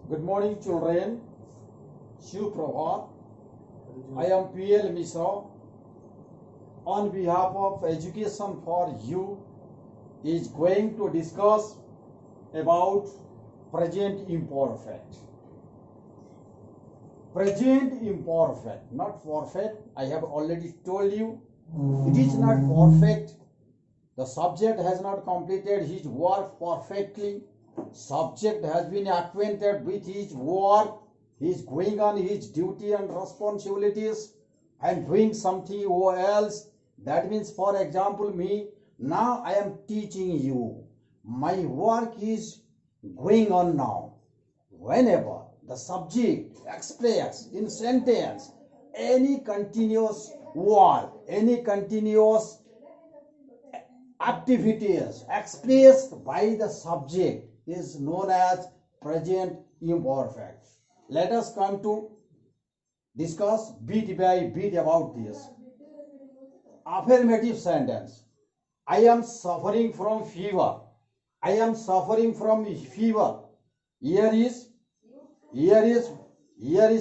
Good morning, children. Shiv Prabhat. I am P.L. Mishra. On behalf of Education for You, is going to discuss about present imperfect. Present imperfect, not perfect. I have already told you. It is not perfect. The subject has not completed his work perfectly. Subject has been acquainted with his work. He is going on his duty and responsibilities and doing something else. That means, for example, me, now I am teaching you. My work is going on now. Whenever the subject express in sentence any continuous word, any continuous activities expressed by the subject is known as present imperfect. Let us come to discuss bit by bit about this. Affirmative sentence. I am suffering from fever. I am suffering from fever. Here is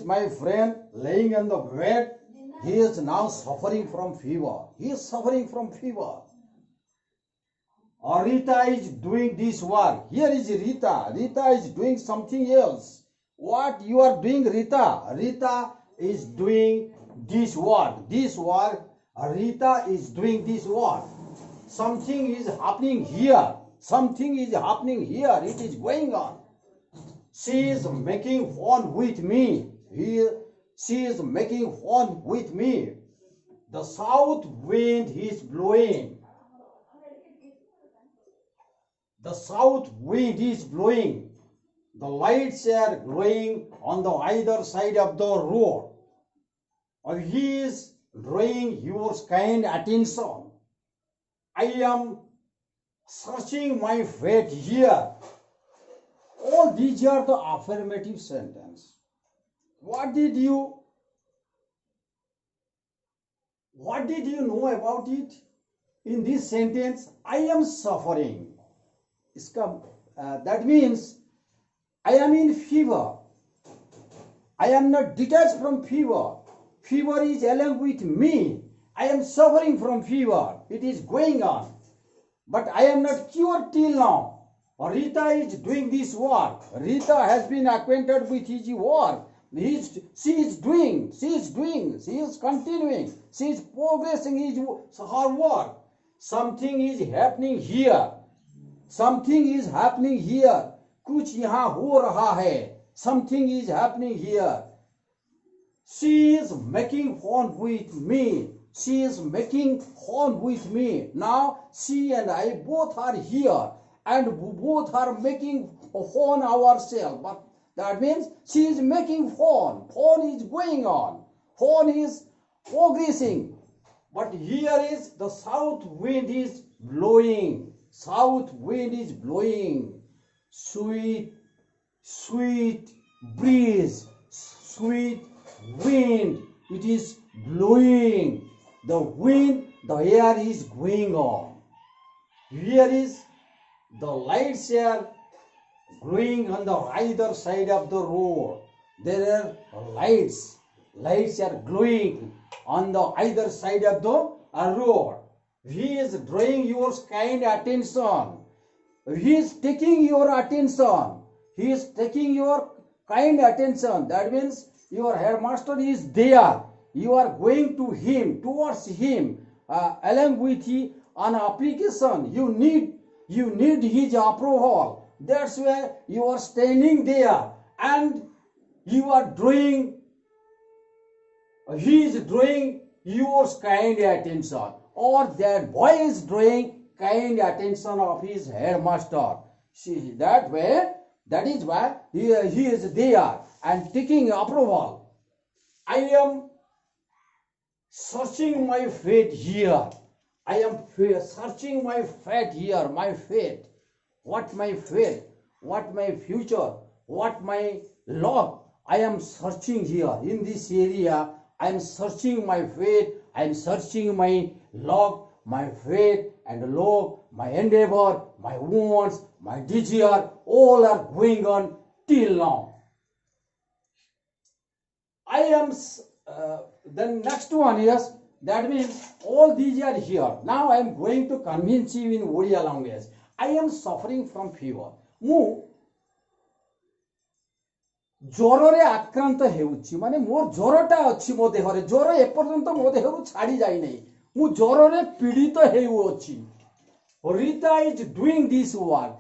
my friend laying on the bed. He is now suffering from fever. He is suffering from fever. Rita is doing this work. Here is Rita. Rita is doing something else. What you are doing, Rita? Rita is doing this work. This work. Rita is doing this work. Something is happening here. Something is happening here. It is going on. She is making fun with me. She is making fun with me. The south wind is blowing. The south wind is blowing. The lights are glowing on the either side of the road. He is drawing your kind attention. I am searching my fate here. All these are the affirmative sentence. What did you know about it? In this sentence, I am suffering. That means I am in fever. I am not detached from fever. Fever is along with me. I am suffering from fever. It is going on. But I am not cured till now. Rita is doing this work. Rita has been acquainted with his work. She is continuing, she is progressing her work. Something is happening here. Something is happening here. कुछ यहाँ हो रहा है. Something is happening here. She is making fun with me. She is making fun with me. Now she and I both are here and both are making fun ourselves. But that means she is making fun. Fun is going on. Fun is progressing. But here is the south wind is blowing. South wind is blowing. Sweet breeze. Sweet wind. It is blowing. The wind, the air is going on. Here is the lights are glowing on the either side of the road. There are lights. Lights are glowing on the either side of the road. He is drawing your kind attention. He is taking your attention. He is taking your kind attention. That means your headmaster is there. You are going to him, towards him, along with him on application. You need his approval. That's why you are standing there and you are drawing. He is drawing your kind attention, or that boy is drawing kind attention of his headmaster. See, that way, that is why he is there and taking approval. I am searching my fate here. I am searching my fate here, my fate. What my fate, what my future, what my log. I am searching here in this area. I am searching my fate. I am searching my log, my fate and log, my endeavor, my wants, my desire. All are going on till now. I am, then next one is, that means all these are here. Now I am going to convince you in Odia language. I am suffering from fever. ମୁଁ ଜ୍ୱରରେ ଆକ୍ରାନ୍ତ ହେଉଛି, ମାନେ ମୋର ଜ୍ୱରଟା ଅଛି ମୋ ଦେହରେ, ଜ୍ୱର ଏପର୍ଯ୍ୟନ୍ତ ମୋ ଦେହରୁ ଛାଡ଼ି ଯାଇନାହିଁ, ମୁଁ ଜ୍ୱରରେ ପୀଡ଼ିତ ହେଉଅଛି। Rita is doing this work,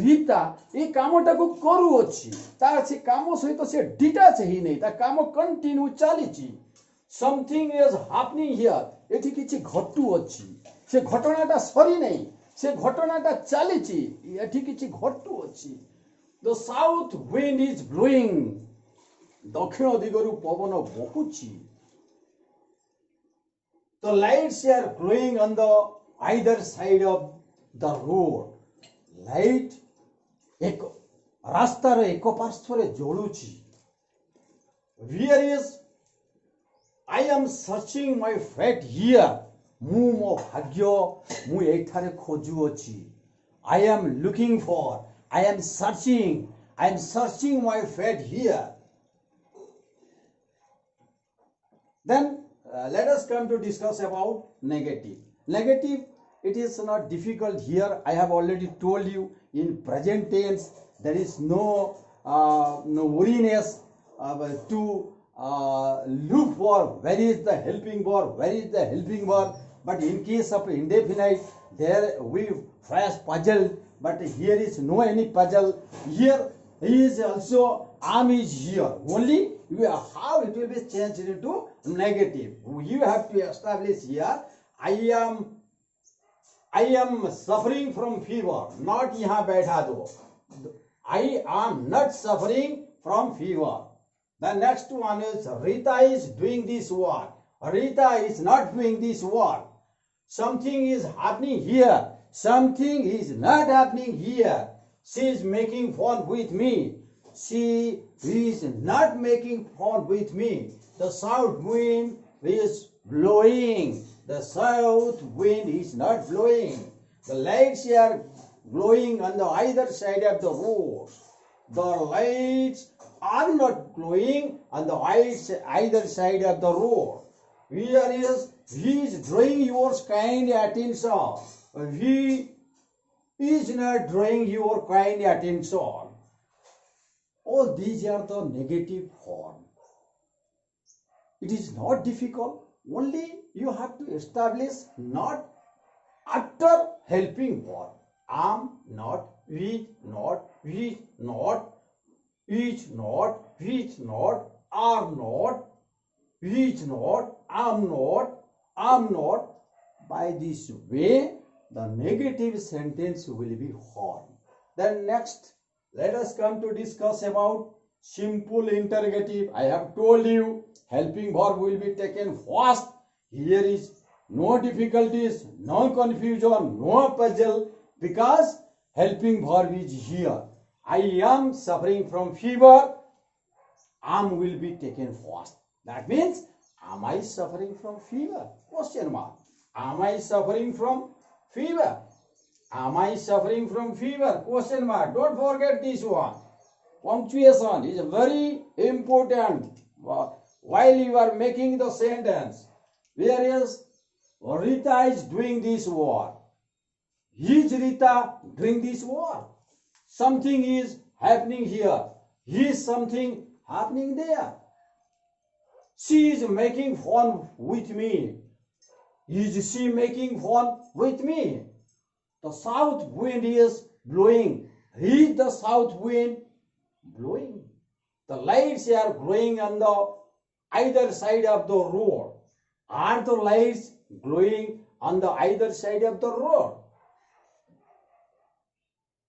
Rita ଏ କାମଟାକୁ କରୁଅଛି, ତାର ସେ କାମ ସହିତ ସେ ଡିଟାଚ୍ ହେଇନାହିଁ, ତା କାମ କଣ୍ଟିନ୍ୟୁ ଚାଲିଛି। ସମଥିଙ୍ଗ ଇଜ୍ ହାପନିଂ ହିୟର, ଏଠି କିଛି ଘଟୁଅଛି, ସେ ଘଟଣାଟା ସରିନାହିଁ, ସେ ଘଟଣାଟା ଚାଲିଛି, ଏଠି କିଛି ଘଟୁଅଛି। The south wind is blowing, ଦକ୍ଷିଣ ଦିଗରୁ ପବନ ବହୁଛି। The lights are glowing on the either side of the road, light ଏକ ରାସ୍ତାର ଏକ ପାର୍ଶ୍ୱରେ ଜଳୁଛି। Where is, I am searching my fate here, ମୁଁ ମୋ ଭାଗ୍ୟ ମୁଁ ଏଠାରେ ଖୋଜୁଅଛି। I am looking for, I am searching my fate here. Then let us come to discuss about negative. Negative, it is not difficult here. I have already told you, in present tense there is no worriness to look for where is the helping verb, but in case of indefinite there we face puzzle, but here is no any puzzle. Here he is also, am is here, only how it will be changed into negative. You have to establish here, I am suffering from fever, not यहाँ बैठा दो, I am not suffering from fever. The next one is Rita is doing this work, Rita is not doing this work. Something is happening here, something is not happening here. She is making fun with me, she is not making fun with me. The south wind is blowing, the south wind is not blowing. The lights are glowing on the either side of the road, the lights are not glowing on the either side of the road. Here is, he is drawing your kind attention, he is not drawing your kind attention. All these are the negative form. It is not difficult, only you have to establish not after helping verb. Am not, which not, which not, which not, which not, are not, which not, am not, am not. By this way the negative sentence will be formed. Then next, let us come to discuss about simple interrogative. I have told you helping verb will be taken first. Here is no difficulties, no confusion, no puzzle, because helping verb is here. I am suffering from fever, am will be taken first. That means, am I suffering from fever? Question mark. Am I suffering from fever? Am I suffering from fever? Question mark. Don't forget this one. Punctuation is very important while you are making the sentence. Whereas Rita is doing this work, is Rita doing this work? Something is happening here, is something happening there. She is making fun with me, is she making fun with me? The south wind is blowing, is the south wind blowing? The lights are glowing on the either side of the road, are the lights glowing on the either side of the road?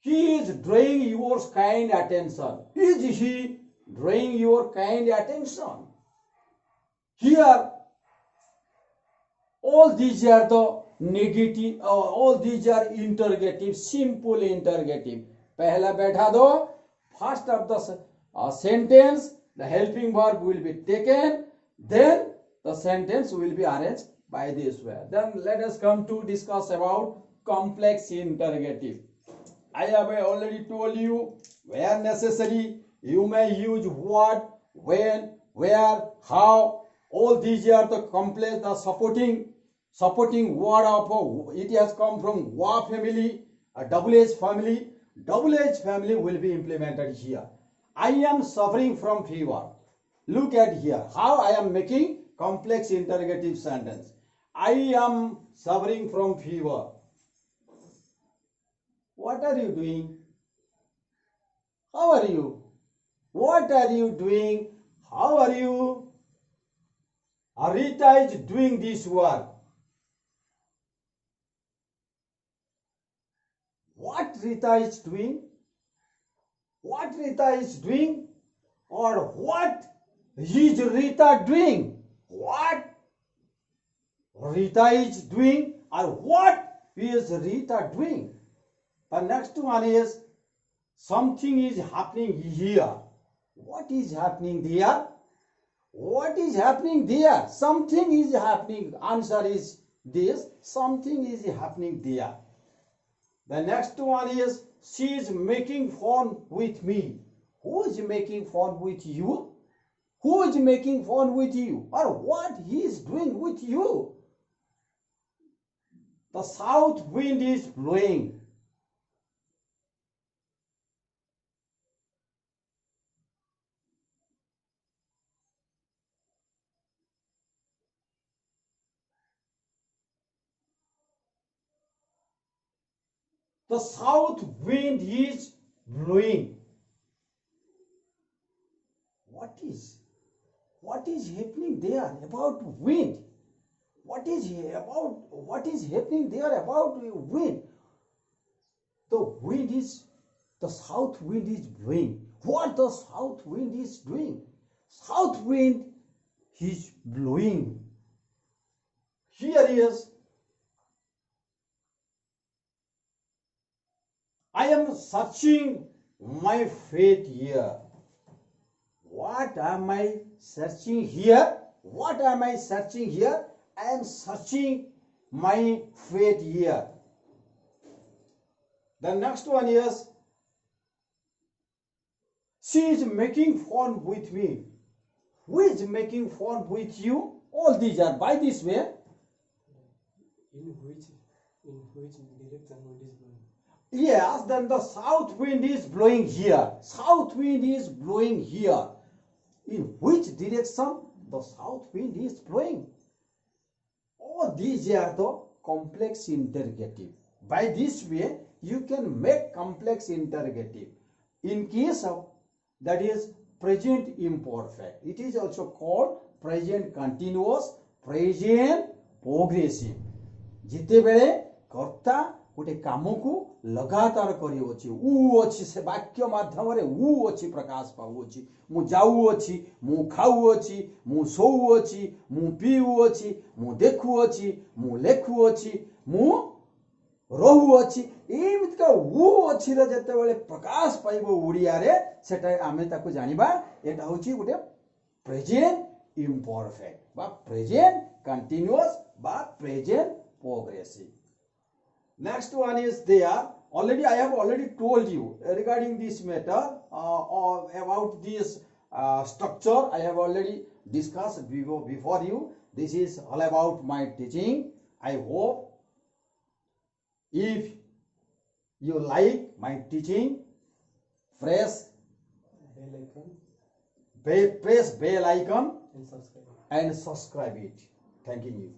He is drawing your kind attention, is he drawing your kind attention? Here all these are the negative, all these are interrogative, simple interrogative. पहला बैठा दो, first of the sentence the helping verb will be taken, then the sentence will be arranged by this way. Then let us come to discuss about complex interrogative. I have already told you, where necessary you may use what, when, where, how, all these are the complex, the supporting word of, it has come from wa family, a double H family. Double H family will be implemented here. I am suffering from fever. Look at here, how I am making complex interrogative sentence. I am suffering from fever. What are you doing? How are you? What are you doing? How are you? Rita is doing this work. What Rita is doing? What Rita is doing? Or what is Rita doing? What Rita is doing or what is Rita doing? The next one is something is happening here. What is happening there? What is happening there? Something is happening. Answer is this. Something is happening there. The next one is she is making fun with me. Who is making fun with you? Who is making fun with you? Or what he is doing with you? The south wind is blowing. The south wind is blowing. What is happening there about wind? What is happening there about wind? The south wind is blowing. What the south wind is doing? South wind is blowing. Here is, I am searching my fate here. What am I searching here? What am I searching here? I am searching my fate here. The next one is, she is making fun with me. Who is making fun with you? All these are by this way. In which direction wind is blowing? Yes, then the south wind is blowing here. South wind is blowing here. In which direction the south wind is blowing? All these are the complex interrogative. By this way, you can make complex interrogative. In case of, that is present imperfect, it is also called present continuous, present progressive. जिते बेले कर्ता गोटे काम को लगातार करियोछि, ऊ अछि से वाक्य माध्यम रे ऊ अछि प्रकाश पाउछि। मु जाउछि, मु खाउछि, मु सोउछि, मु पीउछि, मु देखुछि, मु लेखुछि, मु रहुछि। एमितका ऊ अछि रे जते बेले प्रकाश पाइबो ओडिया रे, सेटा आमे ताको जानिबा एटा होछि गोटे प्रेजेंट इम्परफेक्ट बा प्रेजेंट कंटीन्यूअस बा present progressive. Next one is there. Already I have already told you regarding this matter about this structure. I have already discussed before you. This is all about my teaching. I hope if you like my teaching, press bell icon and subscribe it. Thank you.